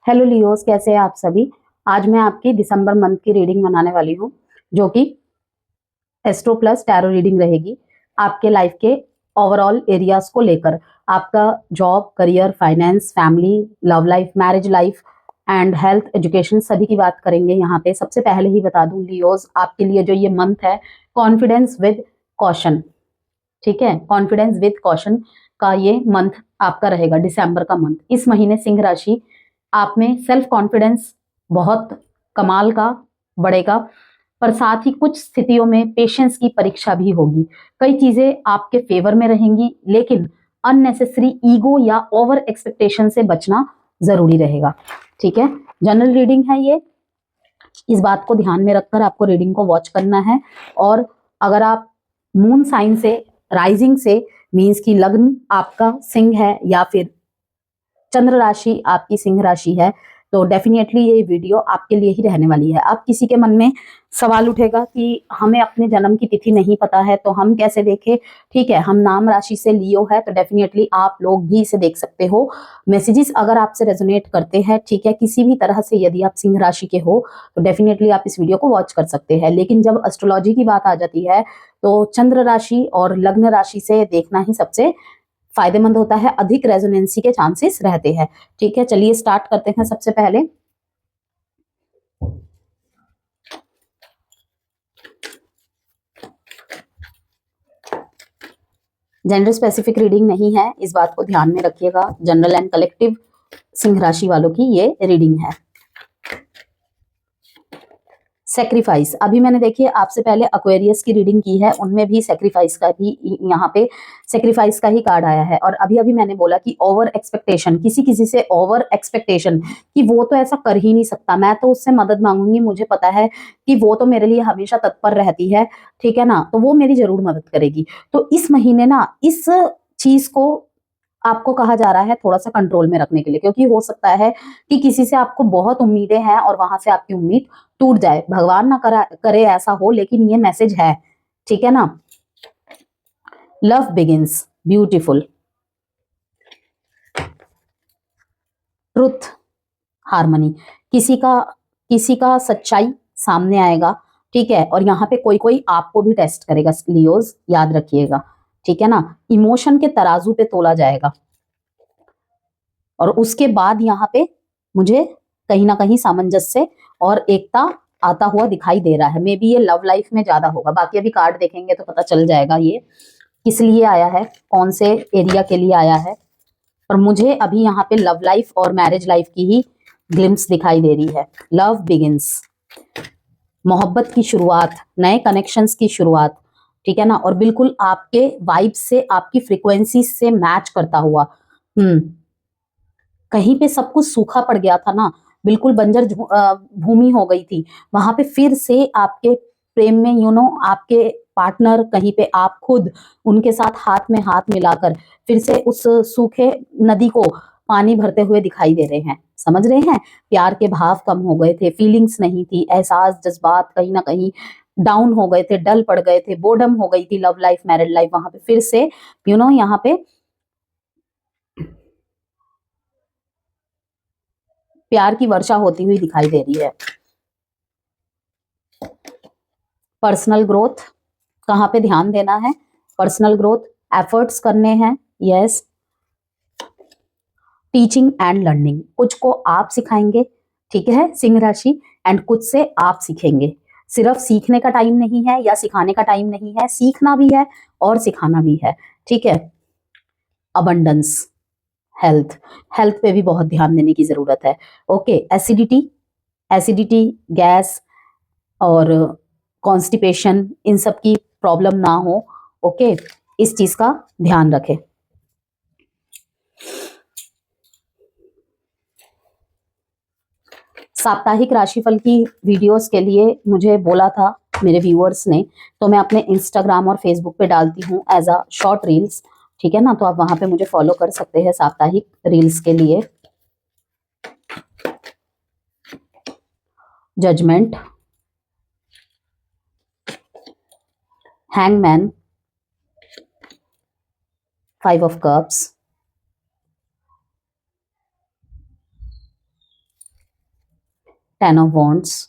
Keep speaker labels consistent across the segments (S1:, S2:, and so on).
S1: Hello Leos, कैसे हैं आप सभी। आज मैं आपकी दिसंबर मंथ की रीडिंग बनाने वाली हूँ, जो कि एस्ट्रो प्लस टैरो रीडिंग रहेगी आपके लाइफ के ओवरऑल एरियाज को लेकर। आपका job, career, finance, family, love life, marriage life and health, education, सभी की बात करेंगे यहाँ पे। सबसे पहले ही बता दूं लियोस, आपके लिए जो ये मंथ है, कॉन्फिडेंस विद कॉशन, ठीक है, कॉन्फिडेंस विद कॉशन का ये मंथ आपका रहेगा, दिसंबर का मंथ। इस महीने सिंह राशि आप में सेल्फ कॉन्फिडेंस बहुत कमाल का बढ़ेगा, पर साथ ही कुछ स्थितियों में पेशेंस की परीक्षा भी होगी। कई चीजें आपके फेवर में रहेंगी, लेकिन अननेसेसरी ईगो या ओवर एक्सपेक्टेशन से बचना जरूरी रहेगा, ठीक है। जनरल रीडिंग है ये, इस बात को ध्यान में रखकर आपको रीडिंग को वॉच करना है। और अगर आप मून साइन से, राइजिंग से, मीन्स की लग्न आपका सिंह है या फिर चंद्र राशि आपकी सिंह राशि है, तो डेफिनेटली ये वीडियो आपके लिए ही रहने वाली है। अब किसी के मन में सवाल उठेगा कि हमें अपने जन्म की तिथि नहीं पता है तो हम कैसे देखें। ठीक है, हम नाम राशि से लियो है, तो डेफिनेटली आप लोग भी इसे देख सकते हो। मैसेजेस अगर आपसे रेजोनेट करते हैं, ठीक है, किसी भी तरह से, यदि आप सिंह राशि के हो तो डेफिनेटली आप इस वीडियो को वॉच कर सकते हैं। लेकिन जब एस्ट्रोलॉजी की बात आ जाती है तो चंद्र राशि और लग्न राशि से देखना ही सबसे फायदेमंद होता है, अधिक रेजोनेंसी के चांसेस रहते हैं। ठीक है, चलिए स्टार्ट करते हैं। सबसे पहले जेंडर स्पेसिफिक रीडिंग नहीं है, इस बात को ध्यान में रखिएगा। जनरल एंड कलेक्टिव सिंह राशि वालों की ये रीडिंग है। सेक्रीफाइस, अभी मैंने देखिए आपसे पहले एक्वेरियस की रीडिंग की है, उनमें भी सेक्रीफाइस का ही, यहाँ पे सेक्रीफाइस का ही कार्ड आया है। और अभी अभी मैंने बोला कि ओवर एक्सपेक्टेशन, किसी किसी से ओवर एक्सपेक्टेशन कि वो तो ऐसा कर ही नहीं सकता, मैं तो उससे मदद मांगूंगी, मुझे पता है कि वो तो मेरे लिए हमेशा तत्पर रहती है, ठीक है ना, तो वो मेरी जरूर मदद करेगी। तो इस महीने ना इस चीज को आपको कहा जा रहा है थोड़ा सा कंट्रोल में रखने के लिए, क्योंकि हो सकता है कि किसी से आपको बहुत उम्मीदें हैं और वहां से आपकी उम्मीद टूट जाए। भगवान ना करे ऐसा हो, लेकिन ये मैसेज है, ठीक है ना। Love begins beautiful, truth, harmony, किसी का सच्चाई सामने आएगा, ठीक है। और यहाँ पे कोई कोई आपको भी टेस्ट करेगा लियोज, याद रखिएगा, ठीक है ना। इमोशन के तराजू पे तोला जाएगा और उसके बाद यहाँ पे मुझे कहीं ना कहीं सामंजस्य और एकता आता हुआ दिखाई दे रहा है। मे बी ये लव लाइफ में ज्यादा होगा, बाकी अभी कार्ड देखेंगे तो पता चल जाएगा ये किस लिए आया है, कौन से एरिया के लिए आया है। और मुझे अभी यहाँ पे लव लाइफ और मैरिज लाइफ की ही ग्लिम्स दिखाई दे रही है। लव बिगिंस, मोहब्बत की शुरुआत, नए कनेक्शंस की शुरुआत, ठीक है ना। और बिल्कुल आपके वाइब से, आपकी फ्रीक्वेंसी से मैच करता हुआ। कहीं पे सब कुछ सूखा पड़ गया था ना, बिल्कुल बंजर भूमि हो गई थी, वहां पे फिर से आपके प्रेम में, आपके पार्टनर, कहीं पे आप खुद उनके साथ हाथ में हाथ मिलाकर फिर से उस सूखे नदी को पानी भरते हुए दिखाई दे रहे हैं। समझ रहे हैं, प्यार के भाव कम हो गए थे, फीलिंग्स नहीं थी, एहसास, जज्बात कहीं ना कहीं डाउन हो गए थे, डल पड़ गए थे, बोर्डम हो गई थी लव लाइफ, मैरिड लाइफ, वहां पे फिर से यहाँ पे प्यार की वर्षा होती हुई दिखाई दे रही है। पर्सनल ग्रोथ, कहाँ पे ध्यान देना है, पर्सनल ग्रोथ, एफर्ट्स करने हैं, यस। टीचिंग एंड लर्निंग, कुछ को आप सिखाएंगे, ठीक है सिंह राशि, एंड कुछ से आप सीखेंगे। सिर्फ सीखने का टाइम नहीं है या सिखाने का टाइम नहीं है, सीखना भी है और सिखाना भी है, ठीक है। अबंडेंस, हेल्थ, हेल्थ पे भी बहुत ध्यान देने की जरूरत है। ओके, एसिडिटी, गैस और कॉन्स्टिपेशन, इन सब की प्रॉब्लम ना हो, ओके, इस चीज का ध्यान रखें। साप्ताहिक राशिफल की वीडियोस के लिए मुझे बोला था मेरे व्यूअर्स ने, तो मैं अपने इंस्टाग्राम और फेसबुक पे डालती हूँ एज अ शॉर्ट रील्स, ठीक है ना, तो आप वहां पे मुझे फॉलो कर सकते हैं साप्ताहिक रील्स के लिए। Judgement, hangman, 5 of cups, 10 of wands,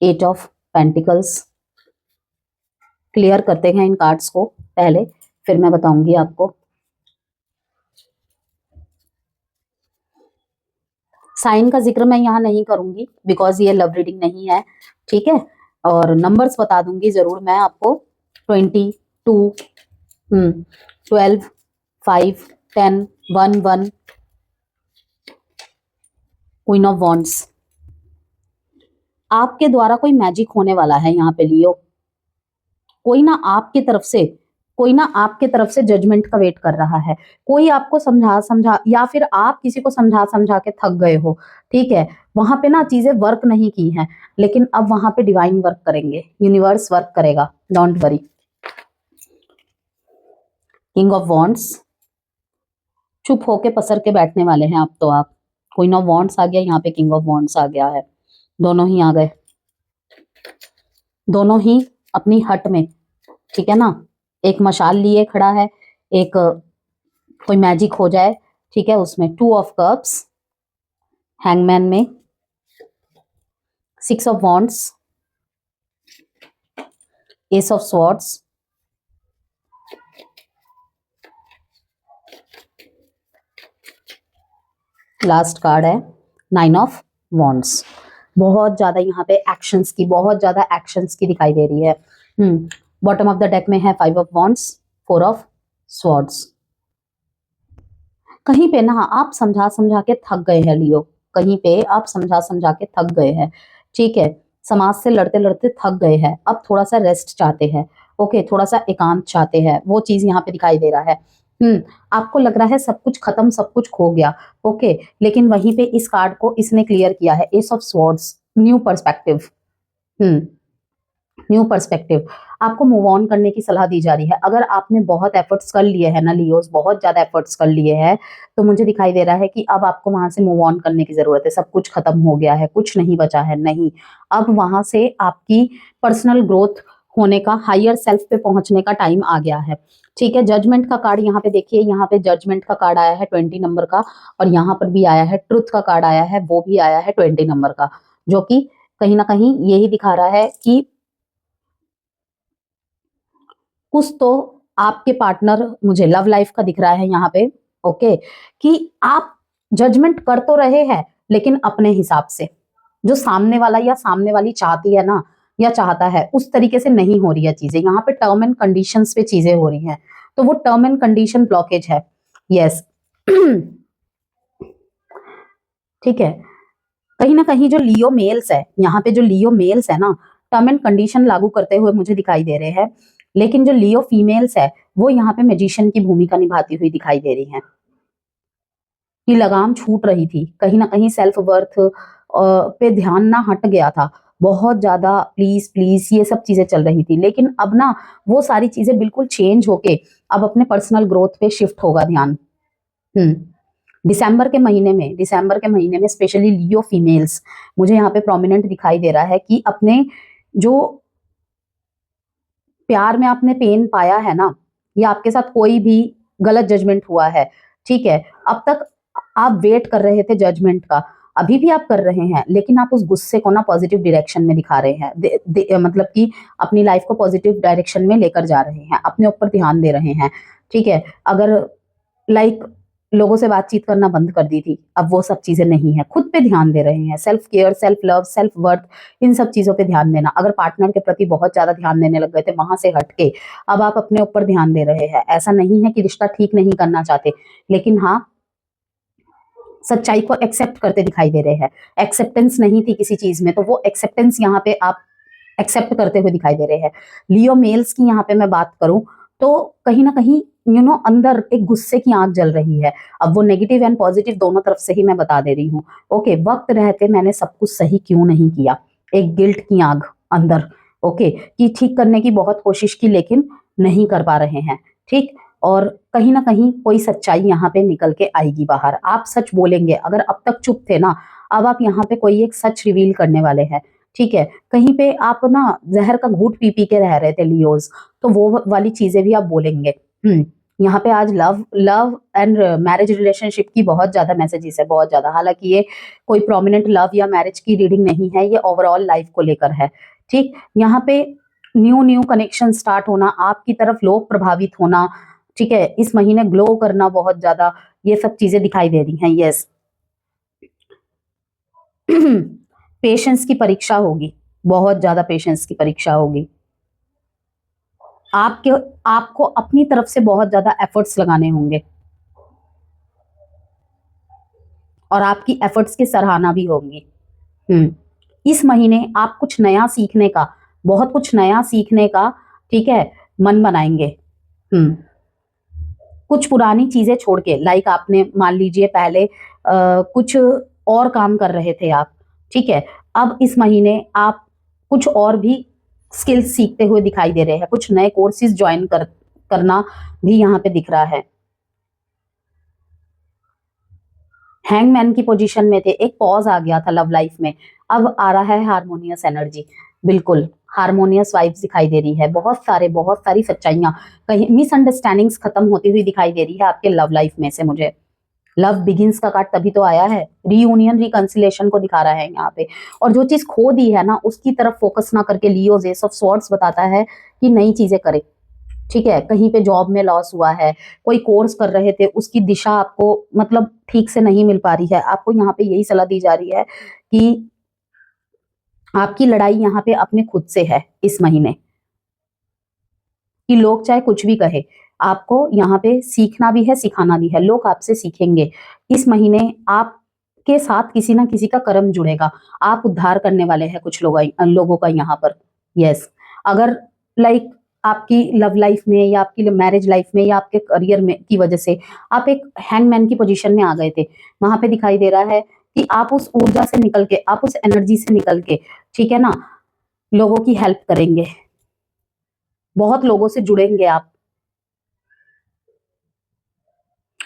S1: 8 of pentacles. Clear करते हैं इन कार्ड्स को पहले, फिर मैं बताऊंगी आपको। साइन का जिक्र मैं यहाँ नहीं करूंगी बिकॉज ये लव रीडिंग नहीं है, ठीक है। और नंबर्स बता दूंगी जरूर मैं आपको, 22, 12, 5, 10, 1, 1, क्वीन ऑफ वॉन्ड्स। आपके द्वारा कोई मैजिक होने वाला है यहाँ पे लियो। कोई ना आपकी तरफ से, कोई ना आपके तरफ से जजमेंट का वेट कर रहा है। कोई आपको समझा समझा या फिर आप किसी को समझा समझा के थक गए हो, ठीक है। वहां पे ना चीजें वर्क नहीं की हैं, लेकिन अब वहां पे डिवाइन वर्क करेंगे, यूनिवर्स वर्क करेगा, don't worry. King of wands, चुप होके पसर के बैठने वाले हैं अब तो आप। क्वीन ऑफ वॉन्ड्स आ गया यहाँ पे, किंग ऑफ वॉन्ड्स आ गया है, दोनों ही आ गए, दोनों ही अपनी हट में, ठीक है ना। एक मशाल लिए खड़ा है, एक कोई मैजिक हो जाए, ठीक है उसमें। 2 ऑफ कप्स, हैंगमैन में, 6 of wands, S of swords, last card है 9 ऑफ वॉन्ड्स। बहुत ज्यादा यहाँ पे एक्शंस की, बहुत ज्यादा एक्शंस की दिखाई दे रही है। बॉटम ऑफ द डेक में है 5 ऑफ वॉन्ड्स, 4 ऑफ स्वॉर्ड्स। कहीं पे ना आप समझा समझा के थक गए हैं लियो, कहीं पे आप समझा समझा के थक गए हैं, ठीक है। समाज से लड़ते लड़ते थक गए हैं, अब थोड़ा सा रेस्ट चाहते हैं, ओके, थोड़ा सा एकांत चाहते हैं, वो चीज यहाँ पे दिखाई दे रहा है। आपको लग रहा है सब कुछ खत्म, सब कुछ खो गया, ओके। लेकिन वहीं पे इस कार्ड को इसने क्लियर किया है, S of swords, new perspective. New perspective, आपको मूव ऑन करने की सलाह दी जा रही है। अगर आपने बहुत एफर्ट्स कर लिए हैं ना लियोस, बहुत ज्यादा एफर्ट्स कर लिए हैं, तो मुझे दिखाई दे रहा है कि अब आपको वहां से मूव ऑन करने की जरूरत है। सब कुछ खत्म हो गया है, कुछ नहीं बचा है, नहीं। अब वहां से आपकी पर्सनल ग्रोथ होने का, हायर सेल्फ पे पहुंचने का टाइम आ गया है, ठीक है। जजमेंट का कार्ड यहाँ पे देखिए, यहाँ पे जजमेंट का कार्ड आया है 20 नंबर का, और यहाँ पर भी आया है ट्रुथ का कार्ड आया है, वो भी आया है 20 नंबर का, जो कि कहीं ना कहीं यही दिखा रहा है कि कुछ तो आपके पार्टनर, मुझे लव लाइफ का दिख रहा है यहाँ पे, ओके, कि आप जजमेंट कर तो रहे हैं लेकिन अपने हिसाब से। जो सामने वाला या सामने वाली चाहती है ना, या चाहता है, उस तरीके से नहीं हो रही है चीजें। यहाँ पे टर्म एंड कंडीशंस पे चीजें हो रही हैं, तो वो टर्म एंड कंडीशन ब्लॉकेज है, यस। ठीक है। कहीं ना कहीं जो लियो मेल्स है, यहाँ पे जो लियो मेल्स है ना, टर्म एंड कंडीशन लागू करते हुए मुझे दिखाई दे रहे हैं, लेकिन जो लियो फीमेल्स है वो यहाँ पे मैजिशियन की भूमिका निभाती हुई दिखाई दे रही हैं। कि लगाम छूट रही थी, कहीं ना कहीं सेल्फ वर्थ पे ध्यान ना हट गया था, बहुत ज्यादा प्लीज प्लीज ये सब चीजें चल रही थी, लेकिन अब ना वो सारी चीजें बिल्कुल चेंज होके अब अपने पर्सनल ग्रोथ पे शिफ्ट होगा ध्यान। दिसंबर के महीने में, दिसंबर के महीने में स्पेशली लियो फीमेल्स मुझे यहाँ पे प्रोमिनेंट दिखाई दे रहा है कि अपने जो प्यार में आपने पेन पाया है ना, या आपके साथ कोई भी गलत जजमेंट हुआ है, ठीक है, अब तक आप वेट कर रहे थे जजमेंट का, अभी भी आप कर रहे हैं, लेकिन आप उस गुस्से को ना पॉजिटिव डायरेक्शन में दिखा रहे हैं, मतलब कि अपनी लाइफ को पॉजिटिव डायरेक्शन में लेकर जा रहे हैं, अपने ऊपर ध्यान दे रहे हैं, ठीक है। अगर लाइक लोगों से बातचीत करना बंद कर दी थी, अब वो सब चीजें नहीं है, खुद पे ध्यान दे रहे हैं, self care, self love, self worth, इन सब चीजों पे ध्यान देना। अगर पार्टनर के प्रति बहुत ज्यादा ध्यान देने लग गए थे, वहां से हटके अब आप अपने ऊपर ध्यान दे रहे हैं। ऐसा नहीं है कि रिश्ता ठीक नहीं करना चाहते, लेकिन हाँ, सच्चाई को एक्सेप्ट करते दिखाई दे रहे हैं। एक्सेप्टेंस नहीं थी किसी चीज में, तो वो एक्सेप्टेंस यहाँ पे आप एक्सेप्ट करते हुए दिखाई दे रहे हैं। लियो मेल्स की यहाँ पे मैं बात करूं तो कहीं ना कहीं अंदर एक गुस्से की आग जल रही है। अब वो नेगेटिव एंड पॉजिटिव दोनों तरफ से ही मैं बता दे रही हूँ, ओके। वक्त रहते मैंने सब कुछ सही क्यों नहीं किया, एक गिल्ट की आग अंदर, ओके, कि ठीक करने की बहुत कोशिश की लेकिन नहीं कर पा रहे हैं, ठीक। और कहीं ना कहीं कोई सच्चाई यहाँ पे निकल के आएगी बाहर, आप सच बोलेंगे। अगर अब तक चुप थे ना, अब आप यहाँ पे कोई एक सच रिवील करने वाले हैं, ठीक है। कहीं पे आप ना जहर का घूंट पी पी के रह रहे थे लियोज, तो वो वाली चीजें भी आप बोलेंगे। यहाँ पे आज love love and marriage relationship की बहुत ज्यादा मैसेजेस है, बहुत ज्यादा। हालांकि ये कोई प्रोमिनेंट लव या मैरिज की रीडिंग नहीं है, ये ओवरऑल लाइफ को लेकर है। ठीक, यहाँ पे न्यू न्यू कनेक्शन स्टार्ट होना, आपकी तरफ लोग प्रभावित होना, ठीक है, इस महीने ग्लो करना बहुत ज्यादा, ये सब चीजें दिखाई दे रही हैं। यस, पेशेंस की परीक्षा होगी, बहुत ज्यादा पेशेंस की परीक्षा होगी। आपके आपको अपनी तरफ से बहुत ज्यादा एफर्ट्स लगाने होंगे और आपकी एफर्ट्स की सराहना भी होगी। इस महीने आप कुछ नया सीखने का, बहुत कुछ नया सीखने का, ठीक है, मन बनाएंगे। कुछ पुरानी चीजें छोड़ के, लाइक आपने मान लीजिए पहले कुछ और काम कर रहे थे आप, ठीक है, अब इस महीने आप कुछ और भी स्किल्स सीखते हुए दिखाई दे रहे हैं, कुछ नए कोर्सेज ज्वाइन करना भी यहाँ पे दिख रहा है। हैंगमैन की पोजीशन में थे, एक पॉज आ गया था लव लाइफ में, अब आ रहा है हारमोनियस एनर्जी, बिल्कुल हारमोनियस वाइब्स दिखाई दे रही है, बहुत सारी सच्चाइयां, कहीं मिसअंडरस्टैंडिंग्स खत्म होती हुई दिखाई दे रही है आपके लव लाइफ में से। मुझे लव बिगिंस का कार्ड तभी तो आया है, रीयूनियन रिकंसिलेशन को दिखा रहा है यहाँ पे। और जो चीज खो दी है ना, उसकी तरफ फोकस ना करके लियो एस ऑफ स्वॉर्ड्स बताता है कि नई चीजें करे। ठीक है, कहीं पे जॉब में लॉस हुआ है, कोई कोर्स कर रहे थे, उसकी दिशा आपको मतलब ठीक से नहीं मिल पा रही है, आपको यहाँ पे यही सलाह दी जा रही है कि आपकी लड़ाई यहाँ पे अपने खुद से है इस महीने, कि लोग चाहे कुछ भी कहे, आपको यहाँ पे सीखना भी है, सिखाना भी है, लोग आपसे सीखेंगे। इस महीने आपके साथ किसी ना किसी का कर्म जुड़ेगा, आप उद्धार करने वाले हैं कुछ लोगों का यहाँ पर। यस, अगर लाइक आपकी लव लाइफ में या आपकी मैरिज लाइफ में या आपके करियर में की वजह से आप एक हैंगमैन की पोजीशन में आ गए थे, वहां पे दिखाई दे रहा है कि आप उस ऊर्जा से निकल के, आप उस एनर्जी से निकल के, ठीक है ना, लोगों की हेल्प करेंगे, बहुत लोगों से जुड़ेंगे आप,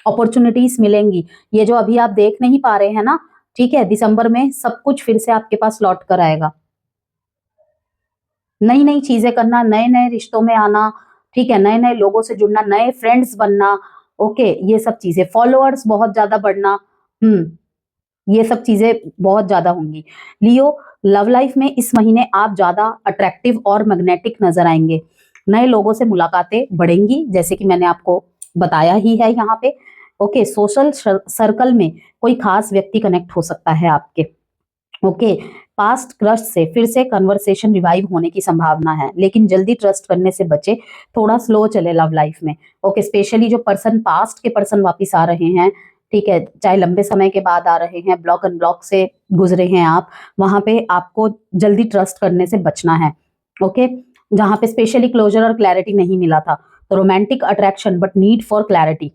S1: अपॉर्चुनिटीज मिलेंगी। ये जो अभी आप देख नहीं पा रहे हैं ना, ठीक है, दिसंबर में सब कुछ फिर से आपके पास लौट कर आएगा। नई नई चीजें करना, नए नए रिश्तों में आना, ठीक है, नए नए लोगों से जुड़ना, नए फ्रेंड्स बनना, ओके, ये सब चीजें, फॉलोअर्स बहुत ज्यादा बढ़ना, ये सब चीजें बहुत ज्यादा होंगी। लियो, लव लाइफ में इस महीने आप ज्यादा अट्रैक्टिव और मैग्नेटिक नजर आएंगे, नए लोगों से मुलाकातें बढ़ेंगी, जैसे कि मैंने आपको बताया ही है यहाँ पे। ओके, सोशल सर्कल में कोई खास व्यक्ति कनेक्ट हो सकता है आपके। ओके, पास्ट क्रश से फिर से कन्वर्सेशन रिवाइव होने की संभावना है, लेकिन जल्दी ट्रस्ट करने से बचे, थोड़ा स्लो चले लव लाइफ में। ओके, स्पेशली जो पर्सन, पास्ट के पर्सन वापिस आ रहे हैं, ठीक है, चाहे लंबे समय के बाद आ रहे हैं, ब्लॉक अनब्लॉक से गुजरे हैं आप, वहां पे आपको जल्दी ट्रस्ट करने से बचना है। ओके, जहां पे स्पेशली क्लोजर और क्लैरिटी नहीं मिला था, तो romantic attraction but need for clarity.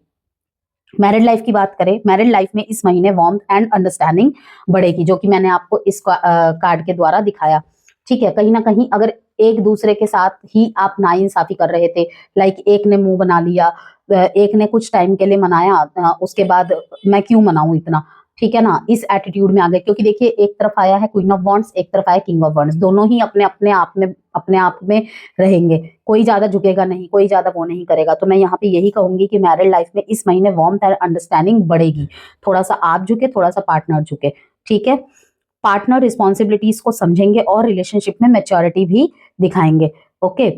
S1: Married life की बात करें, मैरिड लाइफ में इस महीने वार्मथ एंड अंडरस्टैंडिंग बढ़ेगी, जो कि मैंने आपको इस कार्ड के द्वारा दिखाया। ठीक है, कहीं ना कहीं अगर एक दूसरे के साथ ही आप नाइंसाफी कर रहे थे, लाइक एक ने मुंह बना लिया, एक ने कुछ टाइम के लिए मनाया, उसके बाद मैं क्यों मनाऊं इतना, ठीक है ना, इस एटीट्यूड में आ गए। क्योंकि देखिए, एक तरफ आया है क्वीन ऑफ वॉन्ड्स, एक तरफ आया किंग ऑफ वॉन्ड्स, दोनों ही अपने आप में रहेंगे, कोई ज्यादा झुकेगा नहीं, कोई ज्यादा वो नहीं करेगा। तो मैं यहाँ पे यही कहूंगी कि मैरिड लाइफ में इस महीने वार्मथ एंड अंडरस्टैंडिंग बढ़ेगी, थोड़ा सा आप झुके, थोड़ा सा पार्टनर झुके, ठीक है। पार्टनर रिस्पॉन्सिबिलिटीज को समझेंगे और रिलेशनशिप में मैच्योरिटी भी दिखाएंगे। ओके,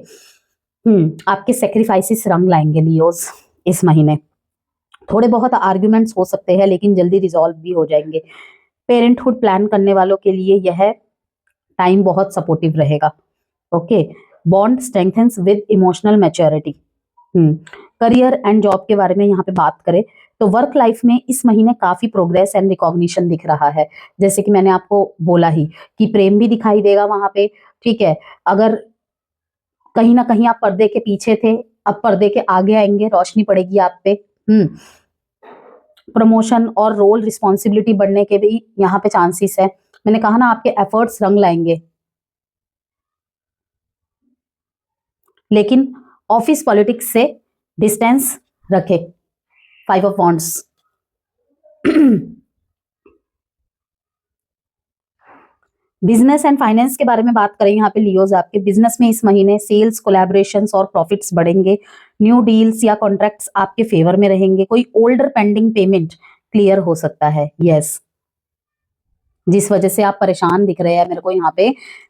S1: आपके सेक्रीफाइसेस रंग लाएंगे लियोस इस महीने। थोड़े बहुत आर्ग्यूमेंट्स हो सकते हैं, लेकिन जल्दी रिजॉल्व भी हो जाएंगे। पेरेंटहुड प्लान करने वालों के लिए यह टाइम बहुत सपोर्टिव रहेगा। Okay, bond strengthens with emotional maturity. Career and job के बारे में यहाँ पे बात करें तो वर्क लाइफ में इस महीने काफी प्रोग्रेस एंड रिकॉग्निशन दिख रहा है, जैसे कि मैंने आपको बोला ही कि प्रेम भी दिखाई देगा वहां पे। ठीक है, अगर कहीं ना कहीं आप पर्दे के पीछे थे, अब पर्दे के आगे आएंगे, रोशनी पड़ेगी आप पे। प्रमोशन और रोल रिस्पॉन्सिबिलिटी बढ़ने के भी यहाँ पे चांसेस है। मैंने कहा ना, आपके एफर्ट्स रंग लाएंगे, लेकिन ऑफिस पॉलिटिक्स से डिस्टेंस रखे। 5 of wands. Business and finance के बारे में बात करें यहाँ पे लियोज, आपके बिजनेस में इस महीने सेल्स, कोलैबोरेशंस और प्रॉफिट्स बढ़ेंगे। न्यू डील्स या कॉन्ट्रैक्ट्स आपके फेवर में रहेंगे। कोई ओल्डर पेंडिंग पेमेंट क्लियर हो सकता है। यस, जिस वजह से आप परेशान दिख रहे हैं मेरे को यहाँ पे,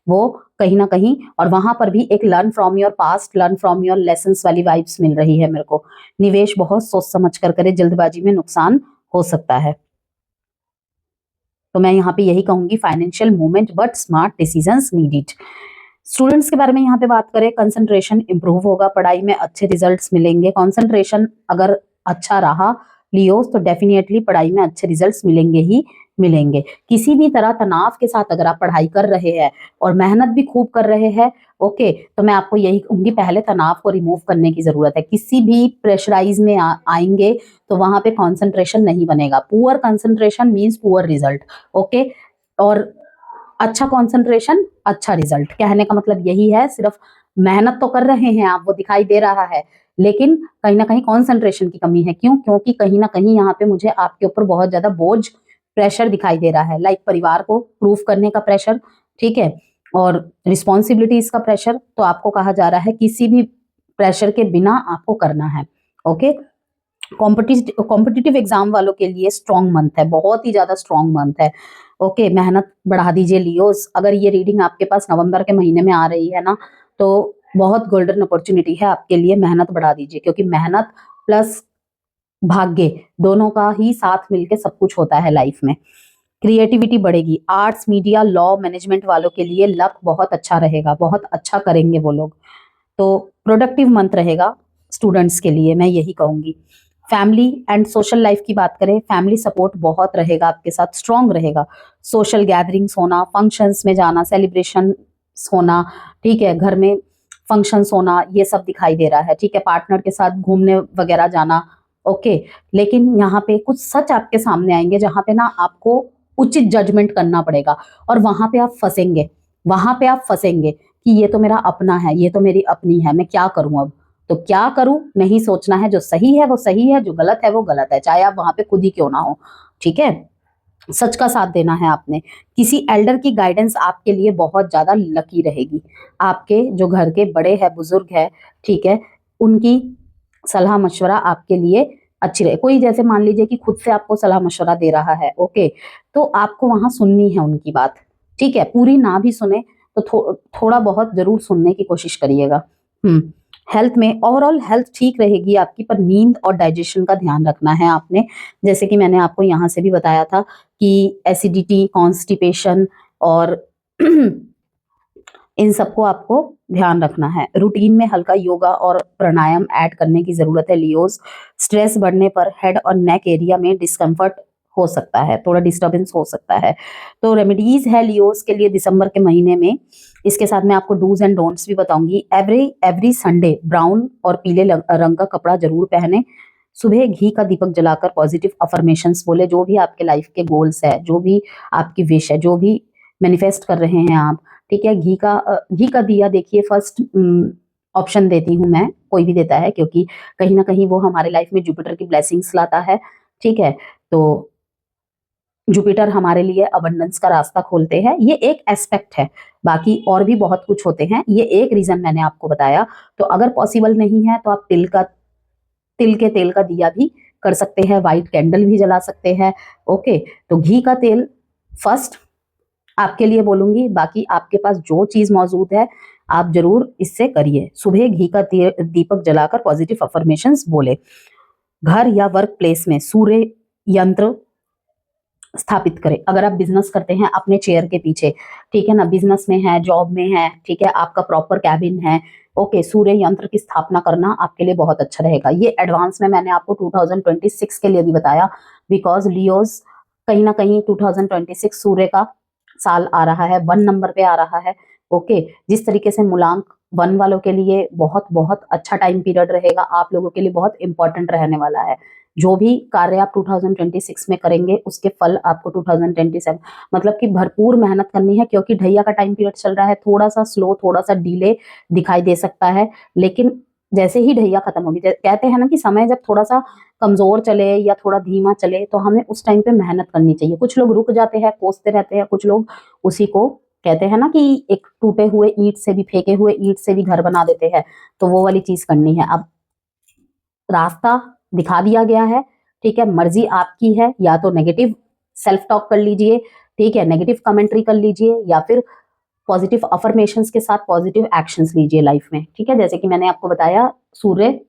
S1: वो कहीं ना कहीं, और वहां पर भी एक learn from your past, learn from your lessons वाली वाइब्स मिल रही है मेरे को। निवेश बहुत सोच समझ कर करे, जल्दबाजी में नुकसान हो सकता है। तो मैं यहाँ पे यही कहूंगी, financial movement but smart decisions needed. Students के बारे में यहाँ पे बात करें, कंसंट्रेशन इंप्रूव होगा, पढ़ाई में अच्छे रिजल्ट्स मिलेंगे। कंसंट्रेशन अगर अच्छा रहा लियोस, तो डेफिनेटली पढ़ाई में अच्छे रिजल्ट्स मिलेंगे ही मिलेंगे। किसी भी तरह तनाव के साथ अगर आप पढ़ाई कर रहे हैं और मेहनत भी खूब कर रहे हैं, ओके, तो मैं आपको यही कहूंगी, पहले तनाव को रिमूव करने की जरूरत है। किसी भी प्रेशराइज में आएंगे तो वहां पे कंसंट्रेशन नहीं बनेगा। Poor concentration means poor result, okay. और अच्छा कंसंट्रेशन, अच्छा रिजल्ट, कहने का मतलब यही है। सिर्फ मेहनत तो कर रहे हैं आप, वो दिखाई दे रहा है, लेकिन कहीं ना कहीं कंसंट्रेशन की कमी है। क्यों? क्योंकि कहीं ना कहीं यहाँ पे मुझे आपके ऊपर बहुत ज्यादा बोझ, प्रेशर दिखाई दे रहा है। लाइक परिवार को प्रूफ करने का प्रेशर, ठीक है, और रिस्पॉन्सिबिलिटीज का प्रेशर। तो आपको कहा जा रहा है किसी भी प्रेशर के बिना आपको करना है, ओके। कॉम्पिटिटिव एग्जाम वालों के लिए स्ट्रॉन्ग मंथ है, बहुत ही ज्यादा स्ट्रॉन्ग मंथ है, ओके। मेहनत बढ़ा दीजिए लियोस। अगर ये रीडिंग आपके पास नवंबर के महीने में आ रही है ना, तो बहुत गोल्डन अपॉर्चुनिटी है आपके लिए। मेहनत बढ़ा दीजिए, क्योंकि मेहनत प्लस भाग्य दोनों का ही साथ मिलके सब कुछ होता है लाइफ में। क्रिएटिविटी बढ़ेगी। आर्ट्स, मीडिया, लॉ, मैनेजमेंट वालों के लिए लक बहुत अच्छा रहेगा, बहुत अच्छा करेंगे वो लोग। तो प्रोडक्टिव मंथ रहेगा स्टूडेंट्स के लिए, मैं यही कहूंगी। फैमिली एंड सोशल लाइफ की बात करें, फैमिली सपोर्ट बहुत रहेगा आपके साथ, स्ट्रांग रहेगा। सोशल गैदरिंग्स होना, फंक्शंस में जाना, सेलिब्रेशन होना, ठीक है, घर में फंक्शंस होना, ये सब दिखाई दे रहा है, ठीक है। पार्टनर के साथ घूमने वगैरह जाना, ओके। लेकिन यहाँ पे कुछ सच आपके सामने आएंगे जहां पे ना आपको उचित जजमेंट करना पड़ेगा, और वहां पे आप फंसेंगे, वहां पे आप फंसेंगे कि ये तो मेरा अपना है, ये तो मेरी अपनी है, मैं क्या करूं अब। तो क्या करूं नहीं सोचना है, जो सही है वो सही है, जो गलत है वो गलत है, चाहे आप वहां पे खुद ही क्यों ना हो, ठीक है। सच का साथ देना है आपने। किसी एल्डर की गाइडेंस आपके लिए बहुत ज्यादा लकी रहेगी। आपके जो घर के बड़े हैं, बुजुर्ग है, ठीक है, उनकी सलाह मशवरा आपके लिए अच्छी रहे। कोई जैसे मान लीजिए कि खुद से आपको सलाह मशवरा दे रहा है, ओके, तो आपको वहां सुननी है उनकी बात, ठीक है। पूरी ना भी सुने तो थोड़ा बहुत जरूर सुनने की कोशिश करिएगा। हेल्थ में ओवरऑल हेल्थ ठीक रहेगी आपकी, पर नींद और डाइजेशन का ध्यान रखना है आपने। जैसे कि मैंने आपको यहाँ से भी बताया था कि एसिडिटी, कॉन्स्टिपेशन और इन सबको आपको ध्यान रखना है। रूटीन में हल्का योगा और प्राणायाम ऐड करने की जरूरत है लियोस। स्ट्रेस बढ़ने पर हेड और नेक एरिया में डिस्कम्फर्ट हो सकता है, थोड़ा डिस्टर्बेंस हो सकता है। तो रेमेडीज है लियोस के लिए दिसंबर के महीने में। इसके साथ मैं आपको डूज एंड डोंट्स भी बताऊंगी। एवरी संडे ब्राउन और पीले रंग का कपड़ा जरूर पहने। सुबह घी का दीपक जलाकर पॉजिटिव अफर्मेशंस बोले। जो भी आपके लाइफ के गोल्स है, जो भी आपकी विश है, जो भी मैनिफेस्ट कर रहे हैं आप, ठीक है, घी का दिया देखिए फर्स्ट ऑप्शन देती हूँ मैं, कोई भी देता है, क्योंकि कहीं ना कहीं वो हमारे लाइफ में जुपिटर की ब्लेसिंग्स लाता है, ठीक है। तो जुपिटर हमारे लिए अबंडेंस का रास्ता खोलते हैं, ये एक एस्पेक्ट है। बाकी और भी बहुत कुछ होते हैं, ये एक रीजन मैंने आपको बताया। तो अगर पॉसिबल नहीं है तो आप तिल के तेल का दिया भी कर सकते हैं, व्हाइट कैंडल भी जला सकते हैं, ओके। तो घी का तेल फर्स्ट आपके लिए बोलूंगी। बाकी आपके पास जो चीज मौजूद है आप जरूर इससे करिए। सुबह घी का दीपक जलाकर पॉजिटिव अफर्मेशंस बोले। घर या वर्क प्लेस में सूर्य यंत्र स्थापित करें। अगर आप बिजनेस करते हैं अपने चेयर के पीछे, ठीक है ना, बिजनेस में है, जॉब में है, ठीक है, आपका प्रॉपर कैबिन है, ओके, सूर्य यंत्र की स्थापना करना आपके लिए बहुत अच्छा रहेगा। ये एडवांस में मैंने आपको 2026 के लिए भी बताया, बिकॉज लियोस कहीं ना कहीं 2026 सूर्य का साल आ रहा है, 1 नंबर पे आ रहा है, ओके। जिस तरीके से मूलांक 1 वालों के लिए बहुत बहुत अच्छा टाइम पीरियड रहेगा, आप लोगों के लिए बहुत इंपॉर्टेंट रहने वाला है। जो भी कार्य आप 2026 में करेंगे उसके फल आपको 2027, मतलब कि भरपूर मेहनत करनी है, क्योंकि ढैया का टाइम पीरियड चल रहा है। थोड़ा सा स्लो, थोड़ा सा डिले दिखाई दे सकता है, लेकिन जैसे ही ढैया खत्म होगी, कहते हैं ना कि समय जब थोड़ा सा कमजोर चले या थोड़ा धीमा चले, तो हमें उस टाइम पे मेहनत करनी चाहिए। कुछ लोग रुक जाते हैं, कोसते रहते हैं, कुछ लोग उसी को कहते हैं ना कि एक टूटे हुए ईंट से भी, फेंके हुए ईंट से भी घर बना देते हैं, तो वो वाली चीज करनी है। अब रास्ता दिखा दिया गया है, ठीक है, मर्जी आपकी है, या तो नेगेटिव सेल्फ टॉक कर लीजिए, ठीक है, नेगेटिव कमेंट्री कर लीजिए, या फिर पॉजिटिव अफर्मेशंस के साथ पॉजिटिव एक्शंस लीजिए लाइफ में, ठीक है। जैसे कि मैंने आपको बताया, सूर्य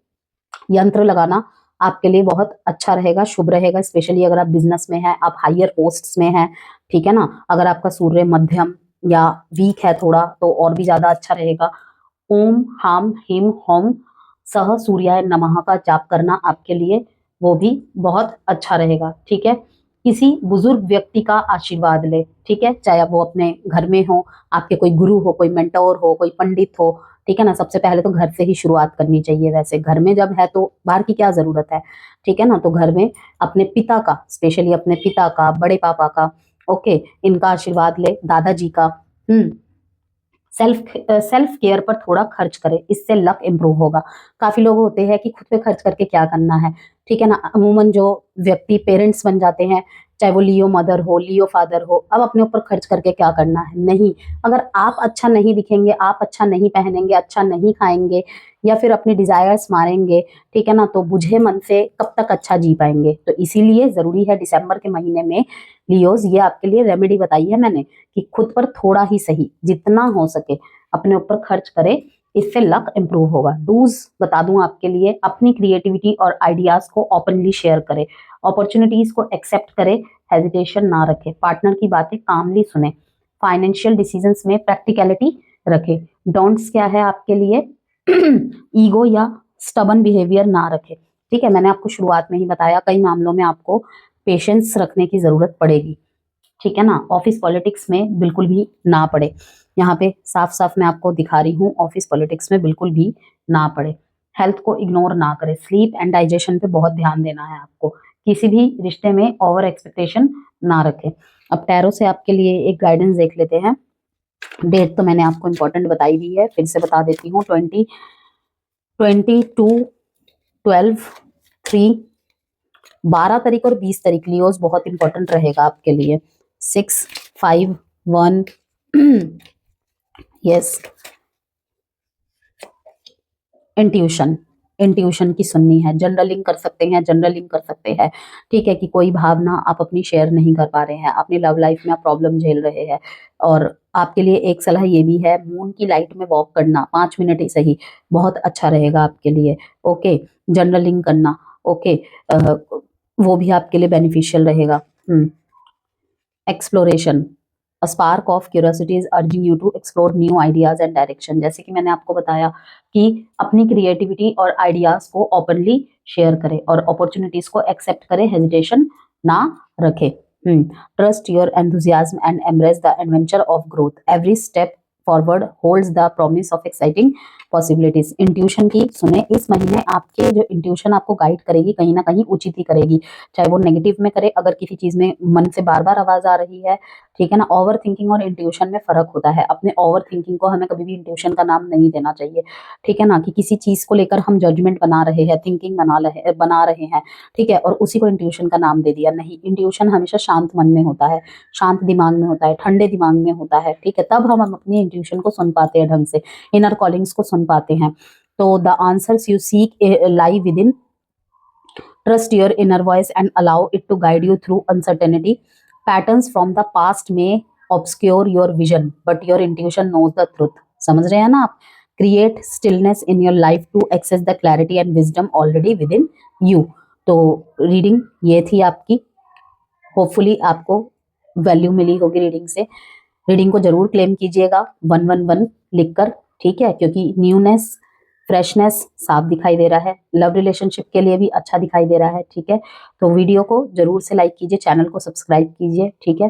S1: यंत्र लगाना आपके लिए बहुत अच्छा रहेगा, शुभ रहेगा, स्पेशली अगर आप बिजनेस में हैं, आप हायर पोस्ट्स में हैं, ठीक है ना। अगर आपका सूर्य मध्यम या वीक है थोड़ा, तो और भी ज्यादा अच्छा रहेगा। ओम हाम हिम होम सह सूर्याय नमः का जाप करना आपके लिए वो भी बहुत अच्छा रहेगा, ठीक है। किसी बुजुर्ग व्यक्ति का आशीर्वाद ले, ठीक है, चाहे वो अपने घर में हो, आपके कोई गुरु हो, कोई मेंटोर हो, कोई पंडित हो, ठीक है ना। सबसे पहले तो घर से ही शुरुआत करनी चाहिए, वैसे घर में जब है तो बाहर की क्या जरूरत है, ठीक है ना। तो घर में अपने पिता का, स्पेशली अपने पिता का, बड़े पापा का, ओके, इनका आशीर्वाद ले, दादाजी का। सेल्फ केयर पर थोड़ा खर्च करें, इससे लक इंप्रूव होगा। काफी लोग होते हैं कि खुद पे खर्च करके क्या करना है, ठीक है ना। अमूमन जो व्यक्ति पेरेंट्स बन जाते हैं, चाहे वो लियो मदर हो, लियो फादर हो, अब अपने ऊपर खर्च करके क्या करना है, नहीं। अगर आप अच्छा नहीं दिखेंगे, आप अच्छा नहीं पहनेंगे, अच्छा नहीं खाएंगे, या फिर अपने डिजायर्स मारेंगे, ठीक है ना, तो बुझे मन से कब तक अच्छा जी पाएंगे। तो इसीलिए जरूरी है दिसंबर के महीने में लियोज, ये आपके लिए रेमेडी बताई है मैंने, कि खुद पर थोड़ा ही सही, जितना हो सके अपने ऊपर खर्च करें, इससे लक इंप्रूव होगा। डूज बता दूं आपके लिए, अपनी क्रिएटिविटी और आइडियाज को ओपनली शेयर करें, अपॉर्चुनिटीज को एक्सेप्ट करें, हेजिटेशन ना रखें, पार्टनर की बातें कामली सुने, फाइनेंशियल डिसीजंस में प्रैक्टिकलिटी रखें। डोंट्स क्या है आपके लिए, ईगो या स्टबन बिहेवियर ना रखें, ठीक है। मैंने आपको शुरुआत में ही बताया, कई मामलों में आपको पेशेंस रखने की जरूरत पड़ेगी, ठीक है ना। ऑफिस पॉलिटिक्स में बिल्कुल भी ना पड़े, यहाँ पे साफ साफ मैं आपको दिखा रही हूँ, ऑफिस पॉलिटिक्स में बिल्कुल भी ना पड़े। हेल्थ को इग्नोर ना करें, स्लीप एंड डाइजेशन पे बहुत ध्यान देना है आपको। किसी भी रिश्ते में ओवर एक्सपेक्टेशन ना रखें। अब टैरो से आपके लिए एक गाइडेंस देख लेते हैं। डेट तो मैंने आपको इम्पोर्टेंट बताई हुई है, फिर से बता देती हूँ। 12 तारीख और 20 तारीख लियोज बहुत इंपॉर्टेंट रहेगा आपके लिए। 651 यस, इंट्यूशन की सुननी है। जनरलिंग कर सकते हैं, जनरलिंग कर सकते हैं, ठीक है, कि कोई भावना आप अपनी शेयर नहीं कर पा रहे हैं, अपनी लव लाइफ में आप प्रॉब्लम झेल रहे हैं, और आपके लिए एक सलाह ये भी है, मून की लाइट में वॉक करना 5 मिनट ही सही, बहुत अच्छा रहेगा आपके लिए, ओके। जनरलिंग करना, ओके, वो भी आपके लिए बेनिफिशियल रहेगा। Exploration, A spark of curiosity is urging you to explore new ideas and direction। जैसे कि मैंने आपको बताया कि अपनी क्रिएटिविटी और आइडियाज को ओपनली शेयर करें, और अपॉर्चुनिटीज को एक्सेप्ट करें, हेजिटेशन ना रखें। Trust your enthusiasm and embrace the adventure of growth, every step forward holds the promise of exciting possibilities. Intuition की सुने, इस महीने आपके जो इंट्यूशन आपको गाइड करेगी, कहीं ना कहीं उचित ही करेगी, चाहे वो नेगेटिव में करे, अगर किसी चीज में मन से बार बार आवाज आ रही है, ठीक है ना। ओवर थिंकिंग और इंट्यूशन में फर्क होता है, अपने ओवर थिंकिंग को हमें कभी भी इंट्यूशन का नाम नहीं देना चाहिए, ठीक है ना। कि किसी चीज को लेकर हम जजमेंट बना रहे हैं, थिंकिंग बना रहे हैं, ठीक है, और उसी को इंट्यूशन का नाम दे दिया, नहीं। इंट्यूशन हमेशा शांत मन में होता है, शांत दिमाग में होता है, ठंडे दिमाग में होता है, ठीक है, तब हम अपनी इंट्यूशन को सुन पाते हैं ढंग से, इनर कॉलिंग्स को सुन पाते हैं। तो the answers you seek lie with in, trust your inner voice and allow it to guide you through uncertainty. Patterns from the past may obscure your vision, but your intuition knows the truth। समझ रहे हैं ना आप। Create stillness in your life to access the clarity and wisdom already within you। तो reading ये थी आपकी, hopefully आपको वैल्यू मिली होगी रीडिंग से। रीडिंग को जरूर क्लेम कीजिएगा 111 लिखकर, ठीक है, क्योंकि न्यूनेस, फ्रेशनेस साफ दिखाई दे रहा है, लव रिलेशनशिप के लिए भी अच्छा दिखाई दे रहा है, ठीक है। तो वीडियो को जरूर से लाइक कीजिए, चैनल को सब्सक्राइब कीजिए, ठीक है।